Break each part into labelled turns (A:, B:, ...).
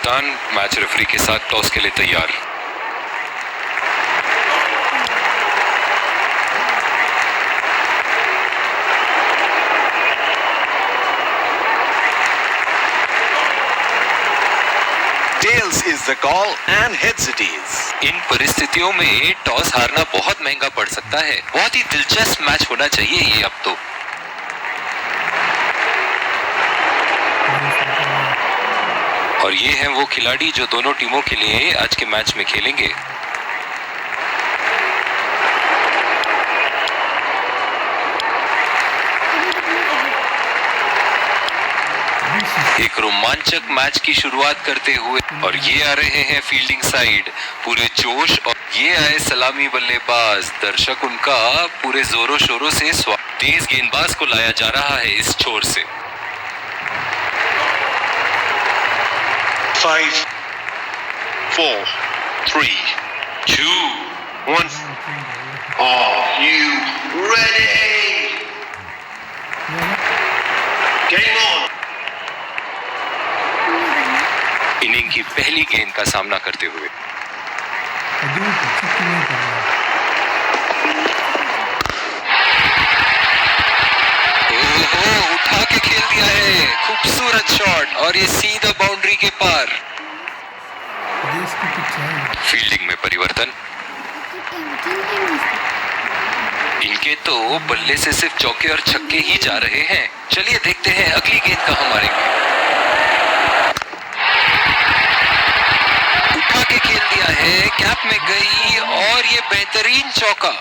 A: कप्तान match referee के साथ टॉस के लिए तैयार।
B: Tails is the call and heads it is.
A: इन परिस्थितियों में टॉस हारना बहुत महंगा पड़ सकता है। बहुत ही दिलचस्प मैच होना चाहिए ये अब तो। और ये हैं वो खिलाड़ी जो दोनों टीमों के लिए आज के मैच में खेलेंगे। एक रोमांचक मैच की शुरुआत करते हुए और ये आ रहे हैं फील्डिंग साइड पूरे जोश और ये आए सलामी बल्लेबाज। दर्शक उनका पूरे जोरों शोरों से तेज गेंदबाज को लाया जा रहा है इस छोर से।
B: 5, 4, 3, 2, 1. Are you ready? Game on.
A: Inning की पहली गेंद का सामना करते हुए ओहो, उठा के खेल दिया है। खूबसूरत शॉट और ये सीधा बाउंड्री के पार। फील्डिंग में परिवर्तन। इनके तो बल्ले से सिर्फ चौके और छक्के ही जा रहे हैं। चलिए देखते हैं अगली गेंद कहां मारेंगे। उठा के खेल दिया है, कैप में गई और ये बेहतरीन चौका।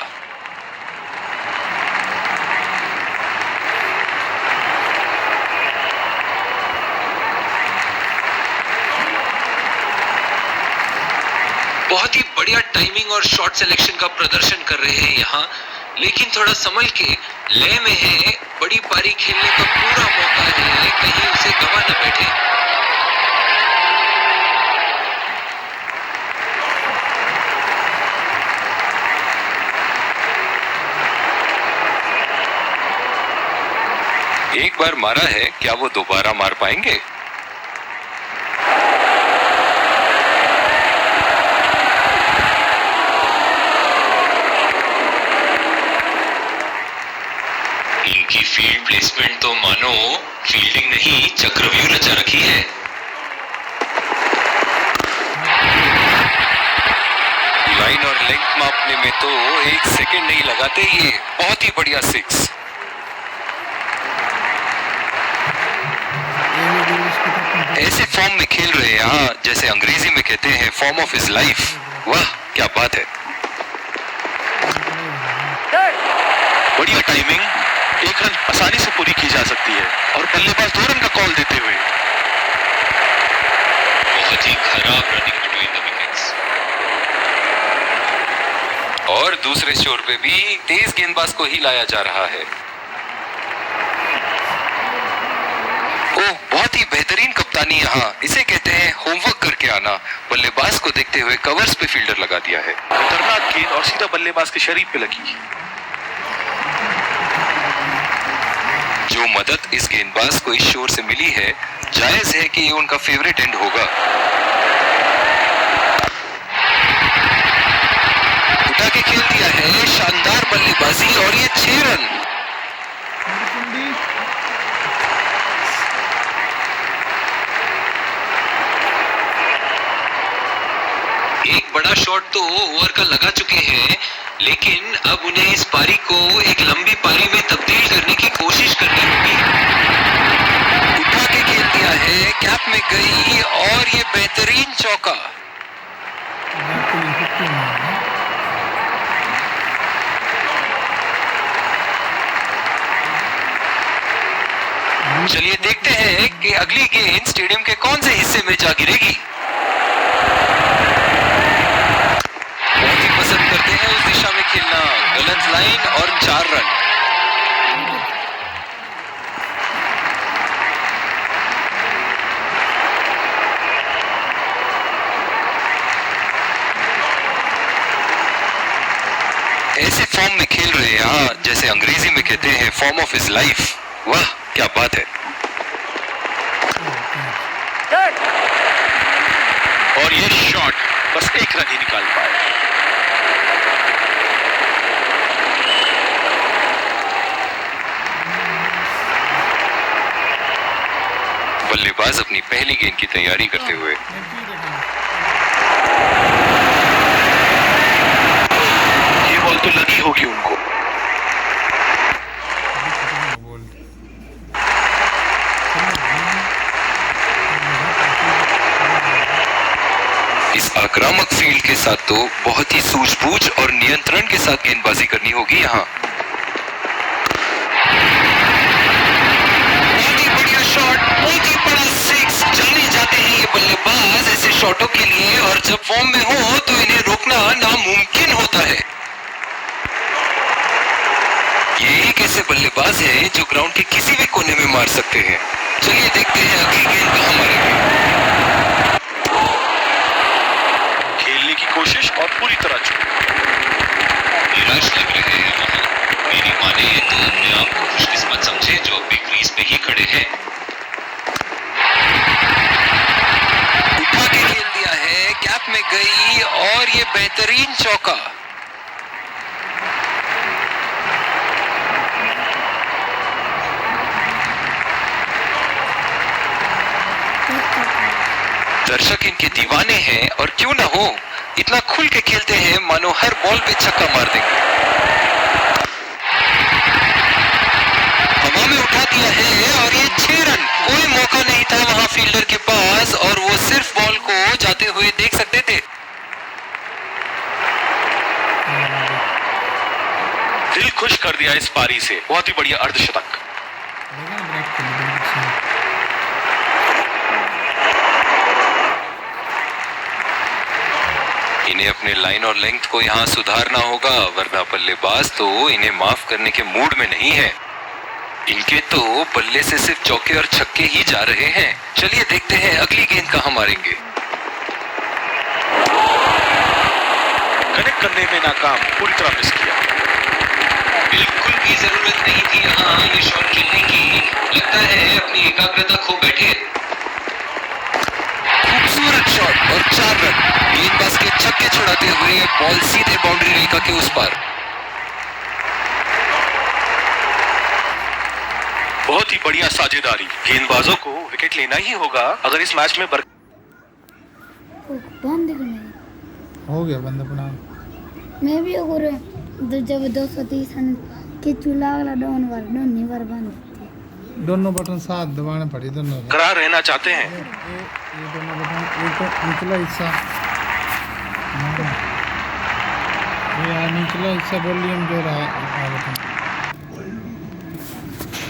A: बहुत ही बढ़िया टाइमिंग और शॉट सिलेक्शन का प्रदर्शन कर रहे हैं यहाँ, लेकिन थोड़ा संभल के लय में है। बड़ी पारी खेलने का पूरा मौका है, कहीं उसे गवा न बैठे। एक बार मारा है, क्या वो दोबारा मार पाएंगे? इनकी फील्ड प्लेसमेंट तो मानो फील्डिंग नहीं चक्रव्यूह रचा रखी है। लाइन और लेंथ मापने में तो 1 सेकंड नहीं लगाते ये। बहुत ही बढ़िया 6। ऐसे फॉर्म में खेल रहे हैं यहाँ, जैसे अंग्रेजी में कहते हैं फॉर्म ऑफ हिज लाइफ। वाह क्या बात है। बढ़िया टाइमिंग, एक रन आसानी से पूरी की जा सकती है और बल्लेबाज 2 रन का कॉल देते हुए। बहुत ही खराब रनिंग बिटवीन द विकेट्स। और दूसरे छोर पे भी तेज गेंदबाज को ही लाया जा रहा है। ओह, बहुत ही बेहतरीन कप्तानी यहाँ। इसे कहते हैं होमवर्क करके आना। बल्लेबाज को देखते हुए कवर्स पे फील्डर लगा दिया है।
B: खतरनाक गेंद और सीधा बल्लेबाज के शरीर पे लगी।
A: जो मदद इस गेंदबाज को इस शोर से मिली है, जायज है कि ये उनका फेवरेट एंड होगा। उठा के खेल दिया है, शानदार बल्लेबाजी और ये 6 रन। एक बड़ा शॉट तो ओवर का लगा चुके हैं, लेकिन अब उन्हें इस पारी को एक लंबी पारी में तब्दील करने की कोशिश करनी होगी। उठा के खेल दिया है, कैप में गई और ये बेहतरीन चौका। चलिए देखते हैं कि अगली गेंद स्टेडियम के कौन से हिस्से में जा गिरेगी। बहुत ही पसंद करते हैं उस दिशा में खेलना। गलत लाइन और 4 रन। ऐसे फॉर्म में खेल रहे हैं यहाँ, जैसे अंग्रेजी में कहते हैं फॉर्म ऑफ हिज लाइफ। वाह क्या बात है।
C: शॉट, बस एक रन ही निकाल पाए।
A: बल्लेबाज अपनी पहली गेंद की तैयारी करते हुए
C: ये बॉल तो लगी होगी उनको।
A: इस आक्रामक फील्ड के साथ तो बहुत ही सूझबूझ और नियंत्रण के साथ गेंदबाजी करनी होगी यहाँ। बहुत ही बढ़िया शॉट, बहुत ही बड़ा सिक्स। जाने जाते हैं ये बल्लेबाज ऐसे शॉटों के लिए, और जब फॉर्म में हो तो इन्हें रोकना नामुमकिन होता है। ये एक ऐसे बल्लेबाज हैं जो ग्राउंड के किसी भी कोने में मार सकते हैं। चलिए देखते हैं अगली गेंद कहां मारेंगे।
C: खेलने की कोशिश और पूरी तरह चूक।
A: निराश लग रहे हैं वहां। मेरी माने तो अपने आप को खुशकिस्मत समझे जो अपनी क्रीज पे ही खड़े हैं। उठा के खेल दिया है, कैप में गई और ये बेहतरीन चौका। दर्शक इनके दीवाने हैं, और क्यों ना हो, इतना खुल के खेलते हैं मानो हर बॉल पे छक्का मार देंगे। हवा में उठा दिया है और ये 6 रन। कोई मौका नहीं था वहां फील्डर के पास, और वो सिर्फ बॉल को जाते हुए देख सकते थे।
C: दिल खुश कर दिया इस पारी से। बहुत ही बढ़िया अर्धशतक। इन्हें अपने लाइन और लेंथ को यहाँ सुधारना होगा, वरना बल्लेबाज तो इन्हें माफ करने के मूड में नहीं है। इनके तो बल्ले से सिर्फ चौके और छक्के ही जा रहे हैं। चलिए देखते हैं अगली गेंद कहां मारेंगे। कनेक्ट करने में नाकाम, पूरी तरह मिस किया।
A: बिल्कुल भी जरूरत नहीं थी यहाँ ये शॉट खेलने की। लगता है अपनी एकाग्रता खो बैठे। खूबसूरत शॉट और 4 रन। गेंदबाज के छक्के छुड़ाते हुए बॉल सीधे बाउंड्री रेखा के उस पार।
C: बहुत ही बढ़िया साझेदारी। गेंदबाजों को विकेट लेना ही होगा अगर इस मैच में
D: हो गया बंद अपना।
E: मैं भी अगर जब 230 रन के चूल्हा वाला नहीं बार बंद।
D: दोनों बटन साथ दबाने पड़े दोनों।
C: करार रहना चाहते हैं।
D: ये दोनों बटन, एक तो निचला हिस्सा, ये निचला हिस्सा वॉल्यूम जो रहा बटन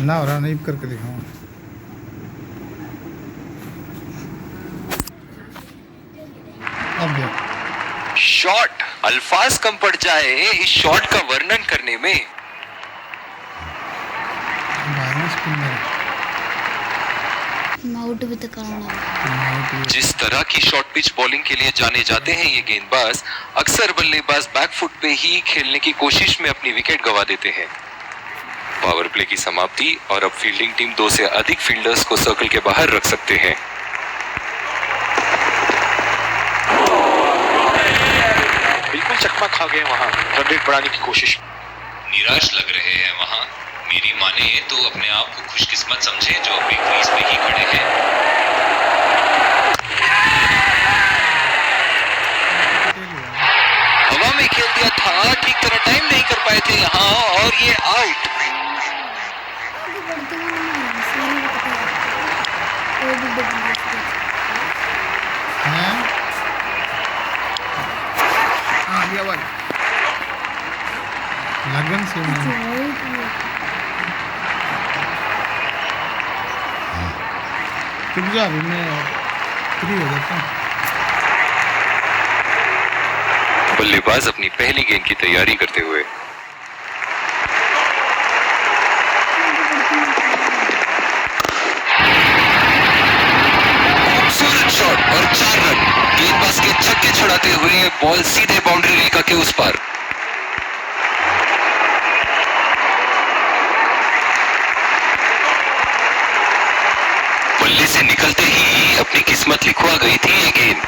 D: ना हो रहा, नहीं करके दिखाऊं। अब देख
A: शॉट, अल्फाज कम पड़ जाए इस शॉट का वर्णन करने में।
E: आउट भी तो करना।
A: जिस तरह की शॉर्ट पिच बॉलिंग के लिए जाने जाते हैं ये गेंदबाज, अक्सर बल्लेबाज बैकफुट पे ही खेलने की कोशिश में अपनी विकेट गंवा देते हैं। पावर प्ले की समाप्ति, और अब फील्डिंग टीम 2 से अधिक फील्डर्स को सर्कल के बाहर रख सकते हैं।
C: बिल्कुल चकमा खा गए वहां। रन रेट बढ़ाने की कोशिश।
A: निराश लग रहे हैं वहां। मेरी माने तो अपने आप को खुशकिस्मत समझे जो अपनी क्रीज पे ही खड़े हैं। हवा में खेल दिया था, ठीक तरह टाइम नहीं कर पाए थे यहाँ, और ये आउट।
D: लगन से तुम जा, अभी मैं फ्री हो जाता हूँ।
A: बल्लेबाज अपनी पहली गेंद की तैयारी करते हुए खूबसूरत शॉट और 4 रन। गेंदबाज के छक्के छुड़ाते हुए बॉल सीधे बाउंड्री रेखा के उस पार। बल्ले से निकलते ही अपनी किस्मत लिखवा गई थी ये गेंद।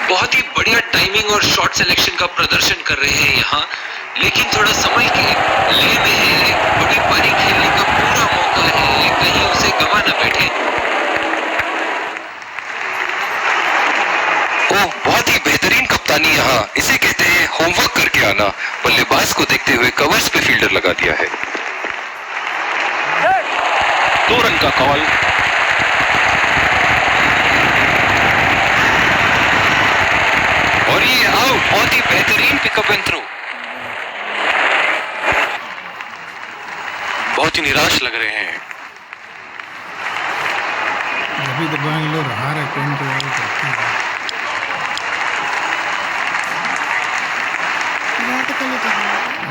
A: बहुत ही बढ़िया टाइमिंग और शॉट सिलेक्शन का प्रदर्शन कर रहे हैं यहाँ, लेकिन थोड़ा संभल के, ले में है, बड़ी पारी खेलने का पूरा मौका है, कहीं उसे गवा न बैठे।
C: ओह, बहुत ही बेहतरीन कप्तानी यहाँ, इसे कहते हैं होमवर्क करके आना। बल्लेबाज को देखते हुए कवर्स पे फील्डर लगा दिया है।
F: 2 रन का कॉल।
C: और ये आउट, बहुत ही बेहतरीन पिकअप एंड थ्रो।
F: बहुत ही निराश लग रहे हैं।
D: अभी तो बैंगलोर हार है 20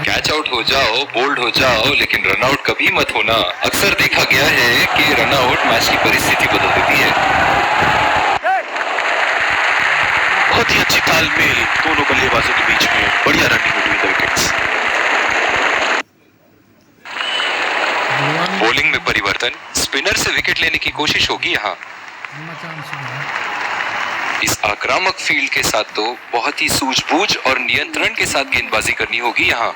C: कैच आउट हो जाओ, बोल्ड हो जाओ, लेकिन रन आउट कभी मत होना। अक्सर देखा गया है कि रन आउट मैच की परिस्थिति बदल देती है।
F: बहुत ही अच्छी तालमेल दोनों बल्लेबाजों के बीच में, बढ़िया running between the wickets.
C: Bowling में परिवर्तन, स्पिनर से विकेट लेने की कोशिश होगी यहाँ। इस आक्रामक फील्ड के साथ तो बहुत ही सूझबूझ और नियंत्रण के साथ गेंदबाजी करनी होगी यहाँ।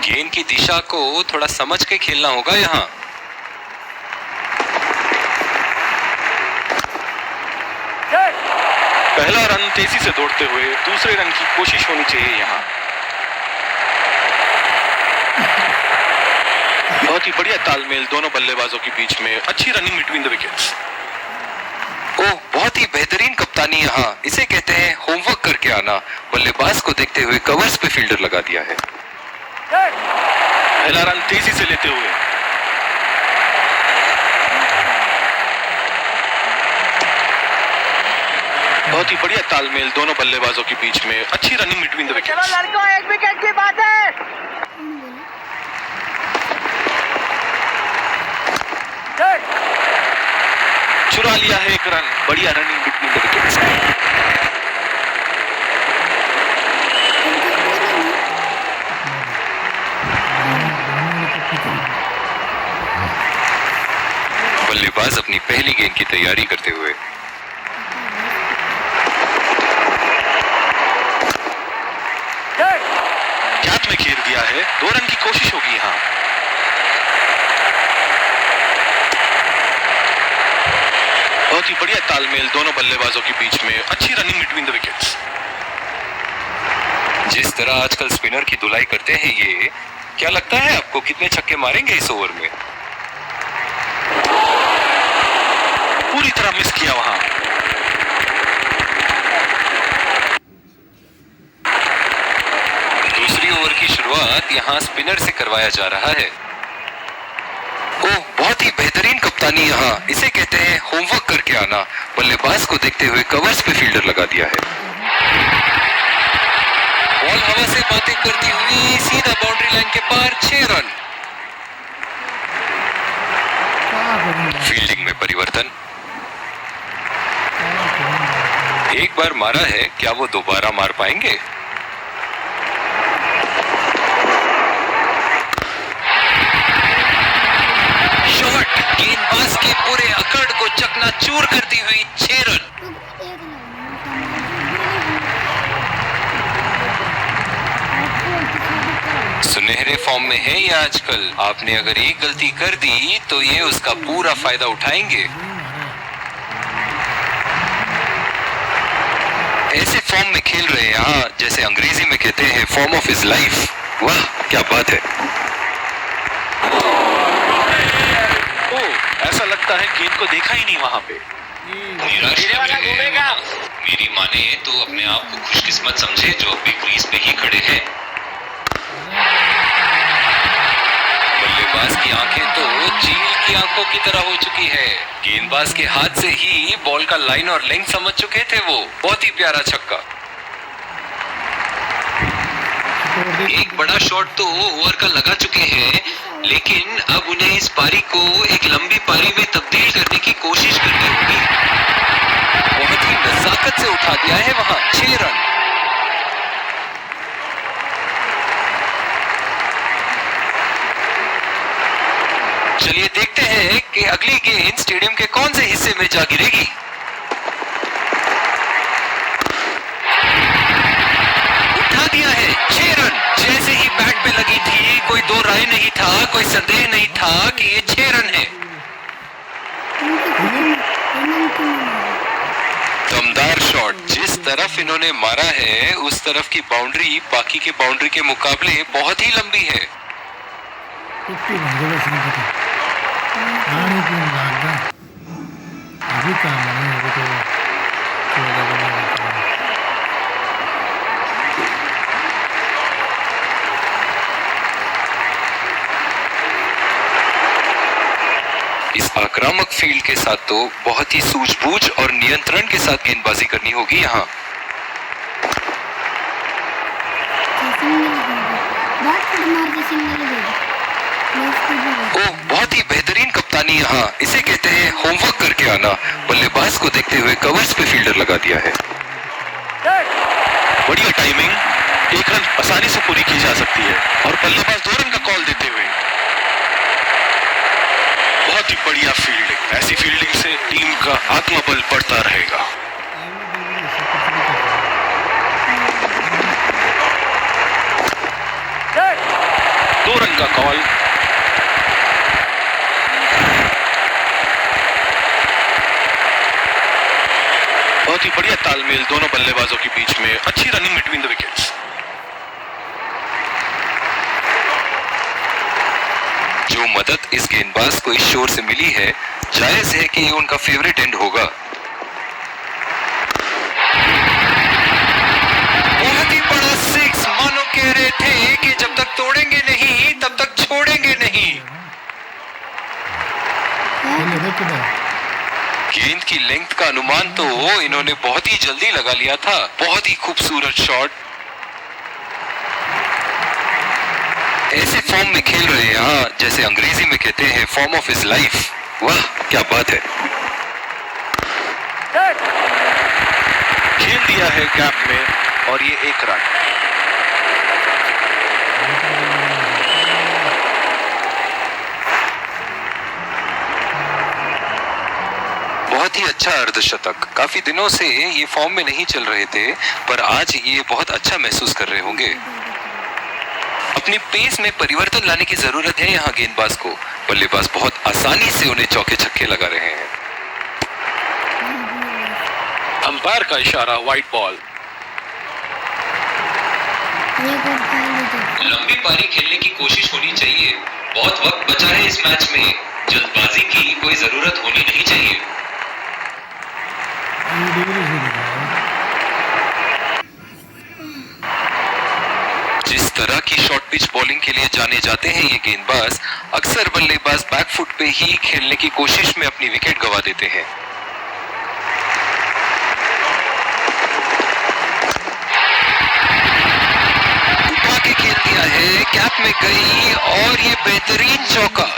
C: गेंद की दिशा को थोड़ा समझ के खेलना होगा यहाँ।
F: पहला रन तेजी से दौड़ते हुए दूसरे रन की कोशिश होनी चाहिए यहाँ। बहुत ही बढ़िया तालमेल दोनों बल्लेबाजों के बीच में, अच्छी रनिंग बिटवीन द विकेट्स।
C: ओह, बहुत ही बेहतरीन कप्तानी यहाँ, इसे कहते हैं होमवर्क करके आना। बल्लेबाज को देखते हुए कवर्स पे फील्डर लगा दिया है।
F: पहला रन तेजी से लेते हुए बहुत ही बढ़िया तालमेल दोनों बल्लेबाजों के बीच में, अच्छी रनिंग बिटवीन द विकेट्स।
G: लड़कों, 1 विकेट की बात है।
F: चुरा लिया है 1 रन, बढ़िया रनिंग बिटवीन द विकेट्स।
C: बल्लेबाज अपनी पहली गेंद की तैयारी करते हुए
F: गैप में घेर दिया है, 2 रन की कोशिश होगी यहाँ। बहुत ही बढ़िया तालमेल दोनों बल्लेबाजों के बीच में, अच्छी रनिंग बिटवीन द विकेट्स।
C: जिस तरह आजकल स्पिनर की धुलाई करते हैं ये, क्या लगता है आपको कितने छक्के मारेंगे इस ओवर में?
F: पूरी तरह मिस किया वहां।
C: दूसरी ओवर की शुरुआत यहाँ स्पिनर से करवाया जा रहा है। ओह, बहुत ही बेहतरीन कप्तानी यहाँ, इसे कहते हैं होमवर्क करके आना। बल्लेबाज को देखते हुए कवर्स पे फील्डर लगा दिया है। बॉल हवा से बातें करती हुई सीधा बाउंड्री लाइन के पार, 6 रन। फील्डिंग में परिवर्तन, एक बार मारा है, क्या वो दोबारा मार पाएंगे? शॉट, गेंदबाज के पूरे अकड़ को चकनाचूर करती हुई 6 रन। सुनहरे फॉर्म में है ये आजकल। आपने अगर एक गलती कर दी तो ये उसका पूरा फायदा उठाएंगे। ऐसे फॉर्म में खेल रहे हैं यहाँ, जैसे अंग्रेजी में कहते हैं फॉर्म ऑफ हिज लाइफ। वाह, क्या बात है।
F: ओह, ऐसा लगता है गेंद को देखा ही नहीं वहां पे।
C: मेरी माने तो अपने आप को खुशकिस्मत समझे जो अभी क्रीज पे ही खड़े हैं। बल्लेबाज की आंखें तो चील की आंखों की तरह हो चुकी है। गेंदबाज के हाथ से ही बॉल का लाइन और लेंथ समझ चुके थे वो। बहुत ही प्यारा छक्का।
A: एक बड़ा शॉट तो ओवर का लगा चुके हैं, लेकिन अब उन्हें इस पारी को एक लंबी पारी में तब्दील करने की कोशिश करनी होगी।
C: बहुत ही नजाकत से उठा दिया है वहां, 6 रन। चलिए देखते हैं कि अगली गेंद स्टेडियम के कौन से हिस्से में जा गिरेगी। उठा दिया है, 6 रन। जैसे ही बैट पे लगी थी कोई दो राय नहीं था, कोई संदेह नहीं था कि ये 6 रन है। दमदार शॉट, जिस तरफ इन्होंने मारा है उस तरफ की बाउंड्री बाकी के बाउंड्री के मुकाबले बहुत ही लंबी है।
D: कितनी लंबी बस नहीं पता पानी क्यों लाग गया अभी काम नहीं अभी तो
C: इस आक्रामक फील्ड के साथ तो बहुत ही सूझबूझ और नियंत्रण के साथ गेंदबाजी करनी होगी यहाँ। ओह, बहुत ही बेहतरीन कप्तानी यहाँ, इसे कहते हैं होमवर्क करके आना। बल्लेबाज को देखते हुए कवर्स पे फील्डर लगा दिया है।
F: बढ़िया टाइमिंग, 1 रन आसानी से पूरी की जा सकती है और बल्लेबाज 2 रन का कॉल देते हुए। बहुत ही बढ़िया फील्डिंग, ऐसी फील्डिंग से टीम का आत्मबल बढ़ता रहेगा। 2 रन का कॉल। बहुत ही बढ़िया तालमेल दोनों बल्लेबाजों के बीच में, अच्छी रनिंग बिटवीन द विकेट्स।
C: जो मदद इस गेंदबाज को इस शोर से मिली है, जायज है कि ये उनका फेवरेट एंड होगा। बहुत ही बड़ा 6, मानो कह रहे थे कि जब तक तोड़ेंगे नहीं तब तक छोड़ेंगे नहीं। गेंद की लेंथ का अनुमान तो इन्होंने बहुत ही जल्दी लगा लिया था। बहुत ही खूबसूरत शॉट, ऐसे फॉर्म में खेल रहे हैं यहाँ, जैसे अंग्रेजी में कहते हैं फॉर्म ऑफ हिज लाइफ। वाह क्या बात है।
F: खेल दिया है गैप में और ये 1 रन।
C: बहुत ही अच्छा अर्धशतक। काफी दिनों से ये फॉर्म में नहीं चल रहे थे, पर आज ये बहुत अच्छा महसूस कर रहे होंगे। अपनी पेस में परिवर्तन लाने की जरूरत है यहाँ गेंदबाज को। बल्लेबाज बहुत आसानी से उन्हें चौके छक्के लगा रहे हैं।
F: अंपायर का इशारा, वाइड बॉल।
A: लंबी पारी खेलने की कोशिश होनी चाहिए। बहुत वक्त बचा है इस मैच में, जल्दबाजी की कोई जरूरत होनी नहीं चाहिए।
C: जिस तरह की शॉर्ट पिच बॉलिंग के लिए जाने जाते हैं ये गेंदबाज, अक्सर बल्लेबाज बैकफुट पे ही खेलने की कोशिश में अपनी विकेट गंवा देते हैं। उठा के खेल दिया है, कैप में गई और ये बेहतरीन चौका।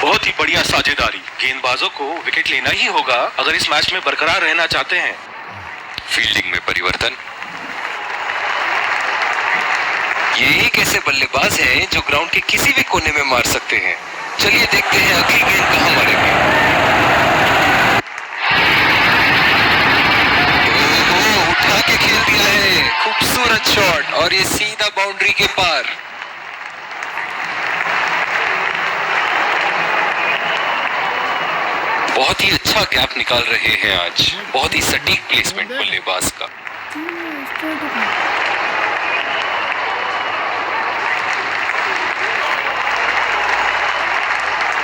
F: बहुत ही बढ़िया साझेदारी, गेंदबाजों को विकेट लेना ही होगा अगर इस मैच में बरकरार रहना चाहते हैं।
C: फील्डिंग में परिवर्तन। ये एक ऐसे बल्लेबाज हैं जो ग्राउंड के किसी भी कोने में मार सकते हैं। चलिए देखते हैं अगली गेंद कहां मारेंगे। ओहो, उठा के खेल दिया है, खूबसूरत शॉट और ये सीधा बाउंड्री के पार। बहुत ही अच्छा गैप निकाल रहे हैं आज। बहुत ही सटीक प्लेसमेंट बल्लेबाज का।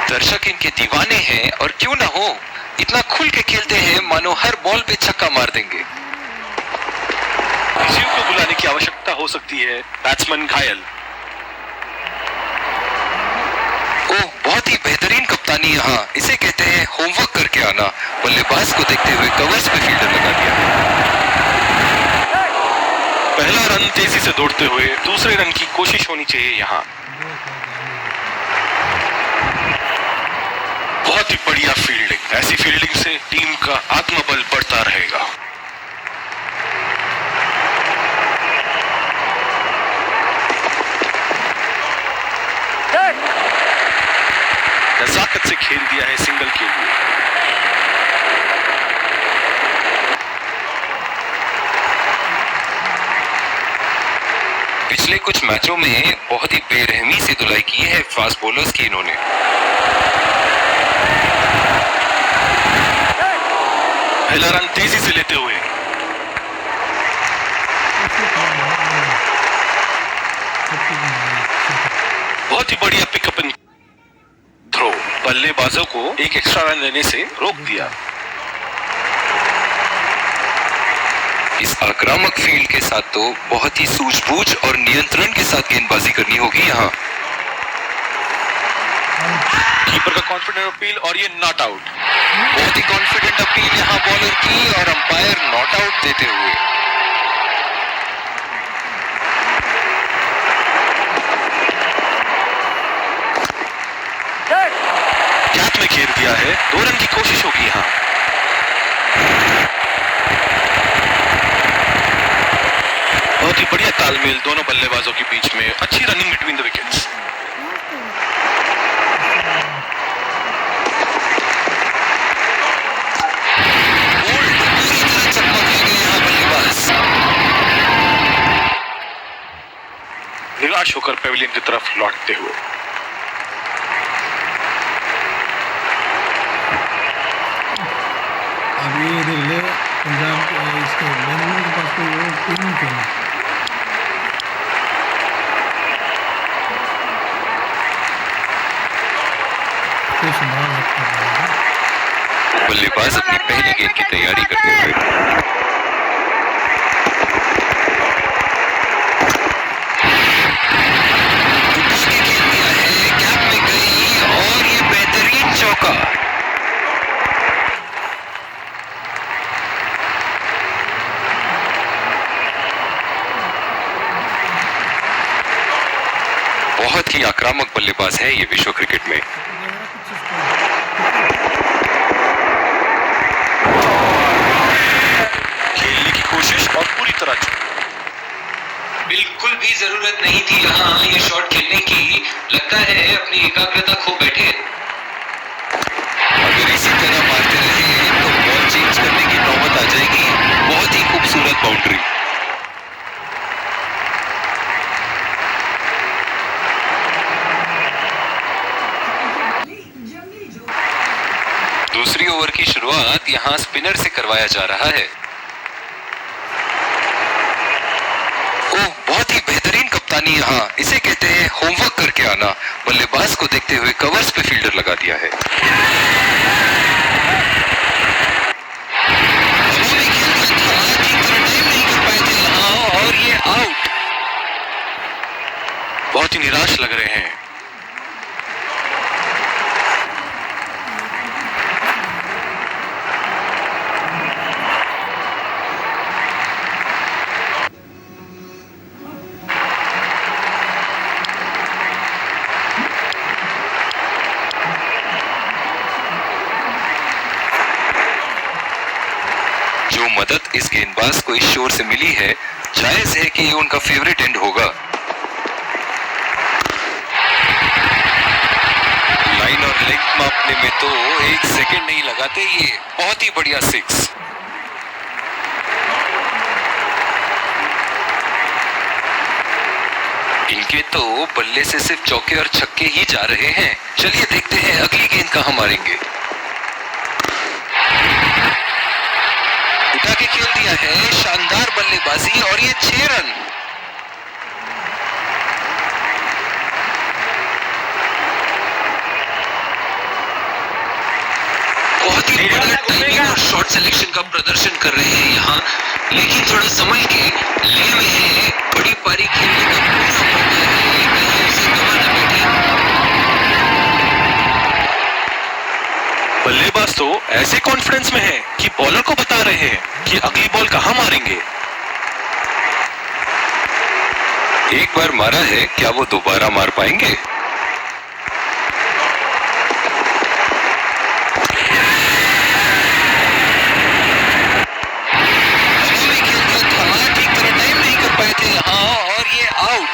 C: दर्शक इनके दीवाने हैं और क्यों ना हो, इतना खुल के खेलते हैं मानो हर बॉल पे छक्का मार देंगे।
F: किसी को बुलाने की आवश्यकता हो सकती है, बैट्समैन घायल।
C: ओह, बहुत ही बेहतरीन कप्तानी यहाँ, इसे कहते हैं होमवर्क करके आना। बल्लेबाज को देखते हुए कवर्स पे फील्डर लगा दिया।
F: पहला रन तेजी से दौड़ते हुए, दूसरे रन की कोशिश होनी चाहिए यहाँ। बहुत ही बढ़िया फील्डिंग, ऐसी फील्डिंग से टीम का आत्मबल बढ़ता रहेगा। मेहनत से खेल दिया है सिंगल के लिए।
C: पिछले कुछ मैचों में बहुत ही बेरहमी से धुलाई की है फास्ट बॉलर्स की इन्होंने।
F: पहला रन तेजी से लेते हुए बहुत ही बढ़िया पिकअप एंड थ्रो, बल्लेबाजों को एक एक्स्ट्रा रन लेने से रोक दिया।
C: इस आक्रामक फील्ड के साथ तो बहुत ही सूझबूझ और नियंत्रण के साथ गेंदबाजी करनी होगी यहाँ।
F: कीपर का कॉन्फिडेंट अपील और ये नॉट आउट।
C: बहुत ही कॉन्फिडेंट अपील यहाँ बॉलर की और अंपायर नॉट आउट देते हुए।
F: गैप में घेर दिया है, 2 रन की कोशिश होगी यहाँ। बहुत ही बढ़िया तालमेल दोनों बल्लेबाजों के बीच में, अच्छी रनिंग बिटवीन द विकेट्स। निराश होकर पेविलियन की तरफ लौटते हुए
D: अब ये देख ले पंजाब इसके बेंगलुरु के पास कोई और टीम नहीं खेली। कोई संभाल सकता है।
C: बल्लेबाज अपनी पहली गेंद की तैयारी करते हुए। चौका। बहुत ही आक्रामक बल्लेबाज है ये विश्व क्रिकेट में।
F: खेलने की कोशिश और पूरी तरह चूक।
A: बिल्कुल भी जरूरत नहीं थी यहाँ ये शॉट खेलने की। लगता है अपनी एकाग्रता खो बैठे।
C: अगर इसी तरह मारते रहे तो बॉल चेंज करने की नौबत आ जाएगी। बहुत ही खूबसूरत बाउंड्री। दूसरी ओवर की शुरुआत यहां स्पिनर से करवाया जा रहा है। ओह, बहुत ही बेहतरीन कप्तानी यहाँ। इसे कहते हैं होमवर्क करके आना। बल्लेबाज को देखते हुए कवर्स पे फील्डर लगा दिया है। और ये आउट।
F: बहुत ही निराश लग रहे हैं।
C: जो मदद इस गेंदबाज को इस शोर से मिली है, जायज है कि ये उनका फेवरेट एंड होगा। लाइन और लेंथ मापने में तो 1 सेकंड नहीं लगाते ये। बहुत ही बढ़िया 6। इनके तो बल्ले से सिर्फ चौके और छक्के ही जा रहे हैं। चलिए देखते हैं अगली गेंद कहां मारेंगे। उठा के खेल दिया है, शानदार बल्लेबाजी और ये 6 रन। बहुत ही बड़ा टाइमिंग और शॉट सिलेक्शन का प्रदर्शन कर रहे हैं यहाँ, लेकिन थोड़ा समझ के ले में है। बड़ी पारी खेलने का पूरा मौका है, कहीं उसे गवा न बैठे।
F: बल्लेबाज तो ऐसे कॉन्फिडेंस में है कि बॉलर को बता रहे हैं कि अगली बॉल कहां मारेंगे।
C: एक बार मारा है, क्या वो दोबारा मार पाएंगे? ठीक तरह टाइम नहीं कर पाए थे यहाँ और ये आउट।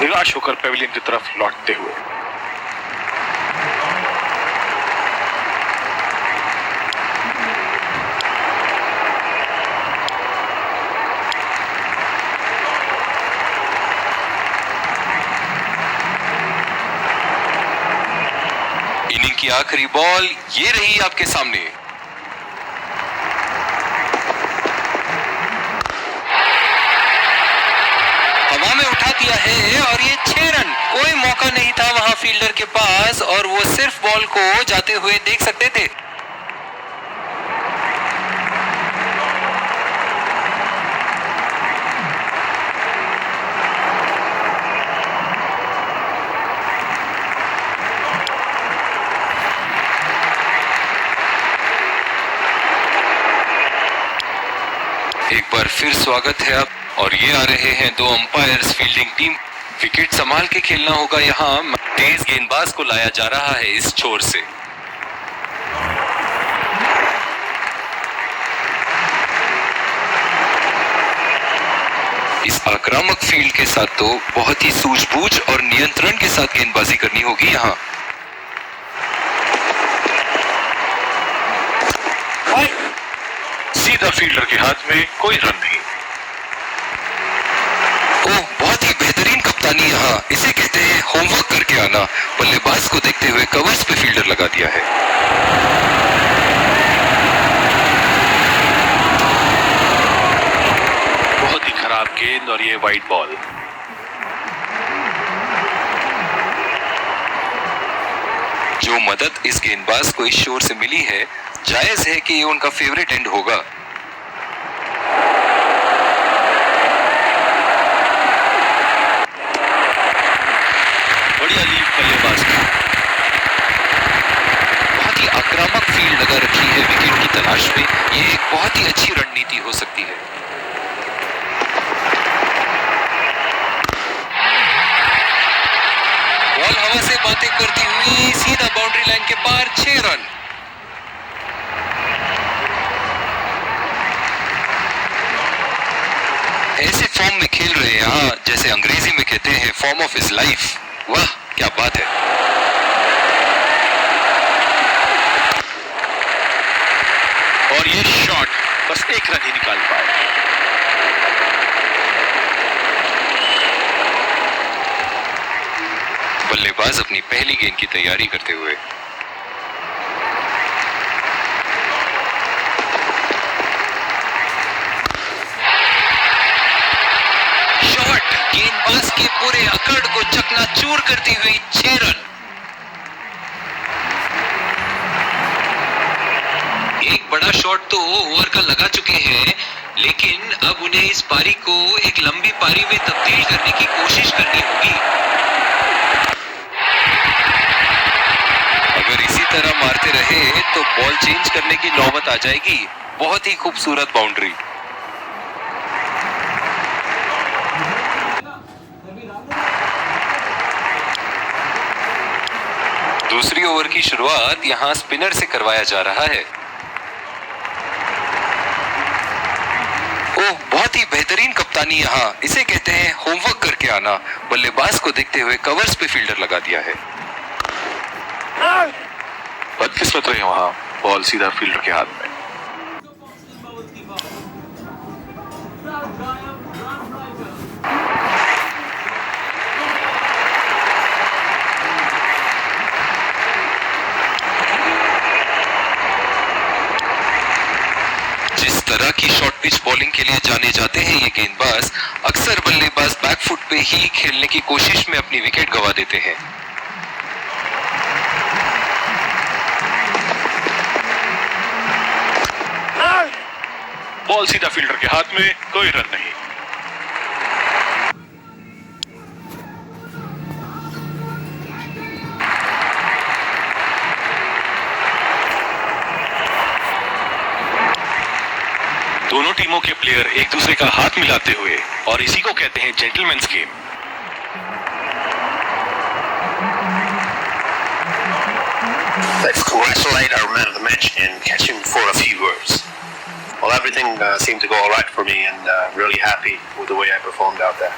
F: निराश होकर पेविलियन की तरफ लौटते हुए
C: इनिंग की आखिरी बॉल ये रही आपके सामने। हवा में उठा दिया है और ये 6 रन। कोई मौका नहीं था वहां फील्डर के पास और वो सिर्फ बॉल को जाते हुए देख सकते थे। एक बार फिर स्वागत है आप, और ये आ रहे हैं 2 अंपायर्स फील्डिंग टीम। विकेट संभाल के खेलना होगा यहाँ। तेज गेंदबाज को लाया जा रहा है इस छोर से। इस आक्रामक फील्ड के साथ तो बहुत ही सूझबूझ और नियंत्रण के साथ गेंदबाजी करनी होगी यहाँ।
F: सीधा फील्डर के हाथ में, कोई रन नहीं।
C: ओह, बहुत ही बेहतरीन कप्तानी यहाँ। इसे कहते हैं होमवर्क करके आना। बल्लेबाज को देखते हुए कवर्स पे फील्डर लगा दिया है।
F: बहुत ही खराब गेंद और ये वाइड बॉल।
C: जो मदद इस गेंदबाज को इस शोर से मिली है, जायज है कि ये उनका फेवरेट एंड होगा।
F: बढ़िया लीड बल्लेबाज की।
C: बहुत ही आक्रामक फील्ड लगा रखी है विकेट की तलाश में। ये एक बहुत ही अच्छी रणनीति हो सकती है। बॉल हवा से बातें करती हुई सीधा बाउंड्री लाइन के पार, 6 रन। ऐसे फॉर्म में खेल रहे हैं यहाँ, जैसे अंग्रेजी में कहते हैं फॉर्म ऑफ हिज लाइफ। वाह, क्या बात है।
F: और ये शॉट बस 1 रन ही निकाल पाए।
C: बल्लेबाज अपनी पहली गेंद की तैयारी करते हुए। शॉट गेंदबाज के पूरे अकड़ को चकनाचूर करती हुई 6 रन।
A: एक बड़ा शॉट तो ओवर का लगा चुके हैं, लेकिन अब उन्हें इस पारी को एक लंबी पारी में तब्दील करने की कोशिश करनी होगी।
C: अगर इसी तरह मारते रहे तो बॉल चेंज करने की नौबत आ जाएगी। बहुत ही खूबसूरत बाउंड्री। दूसरी ओवर की शुरुआत यहां स्पिनर से करवाया जा रहा है। ओह, बहुत ही बेहतरीन कप्तानी यहाँ। इसे कहते हैं होमवर्क करके आना। बल्लेबाज को देखते हुए कवर्स पे फील्डर लगा दिया है।
F: बदकिस्मत रही वहां, बॉल सीधा फील्डर के हाथ में।
C: जिस तरह की शॉर्ट पिच बॉलिंग के लिए जाने जाते हैं ये गेंदबाज, अक्सर बल्लेबाज बैकफुट पे ही खेलने की कोशिश में अपनी विकेट गंवा देते हैं।
F: बॉल सीधा फील्डर के हाथ में, कोई रन नहीं। दोनों टीमों के प्लेयर एक दूसरे का हाथ मिलाते हुए, और इसी को कहते हैं gentleman's game.
H: Let's congratulate our man of the match and catch him for a few words. Well, everything seemed to go all right for me, and really happy with the way I performed out there.